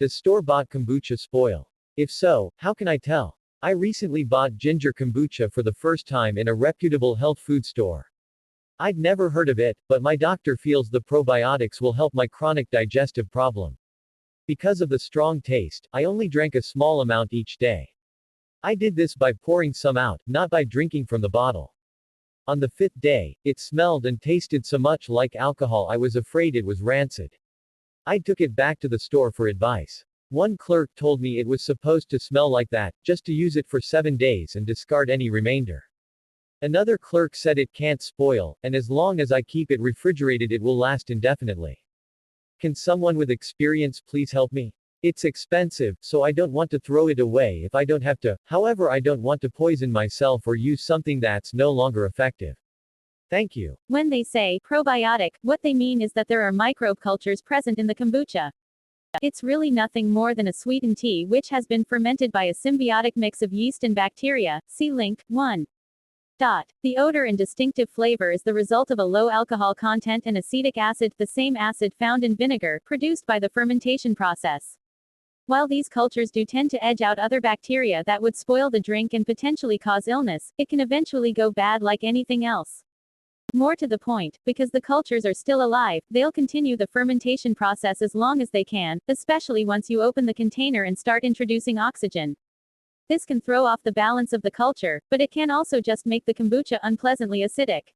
Does store-bought kombucha spoil? If so, how can I tell? I recently bought Ginger Kombucha for the first time in a reputable health food store. I'd never heard of it, but my doctor feels the probiotics will help my chronic digestive problem. Because of the strong taste, I only drank a small amount each day. I did this by pouring some out, not by drinking from the bottle. On the fifth day, it smelled and tasted so much like alcohol I was afraid it was rancid. I took it back to the store for advice. One clerk told me it was supposed to smell like that, just to use it for 7 days and discard any remainder. Another clerk said it can't spoil, and as long as I keep it refrigerated it will last indefinitely. Can someone with experience please help me? It's expensive, so I don't want to throw it away if I don't have to, however I don't want to poison myself or use something that's no longer effective. Thank you. When they say probiotic, what they mean is that there are microbe cultures present in the kombucha. It's really nothing more than a sweetened tea which has been fermented by a symbiotic mix of yeast and bacteria. See link 1. The odor and distinctive flavor is the result of a low alcohol content and acetic acid, the same acid found in vinegar, produced by the fermentation process. While these cultures do tend to edge out other bacteria that would spoil the drink and potentially cause illness, it can eventually go bad like anything else. More to the point, because the cultures are still alive, they'll continue the fermentation process as long as they can, especially once you open the container and start introducing oxygen. This can throw off the balance of the culture, but it can also just make the kombucha unpleasantly acidic.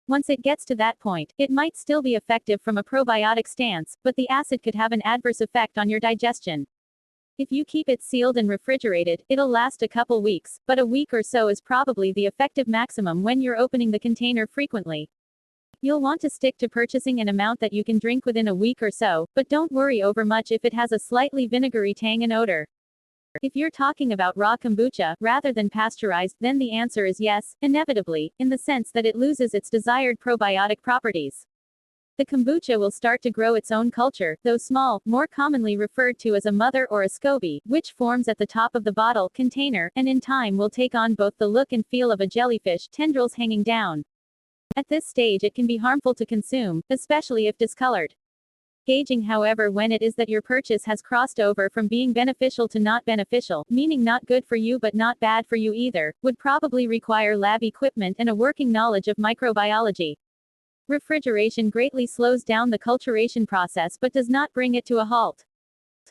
Once it gets to that point, it might still be effective from a probiotic stance, but the acid could have an adverse effect on your digestion. If you keep it sealed and refrigerated, it'll last a couple weeks, but a week or so is probably the effective maximum when you're opening the container frequently. You'll want to stick to purchasing an amount that you can drink within a week or so, but don't worry over much if it has a slightly vinegary tang and odor. If you're talking about raw kombucha, rather than pasteurized, then the answer is yes, inevitably, in the sense that it loses its desired probiotic properties. The kombucha will start to grow its own culture, though small, more commonly referred to as a mother or a SCOBY, which forms at the top of the bottle container, and in time will take on both the look and feel of a jellyfish, tendrils hanging down. At this stage it can be harmful to consume, especially if discolored. Gauging, however, when it is that your purchase has crossed over from being beneficial to not beneficial, meaning not good for you but not bad for you either, would probably require lab equipment and a working knowledge of microbiology. Refrigeration greatly slows down the culturation process but does not bring it to a halt.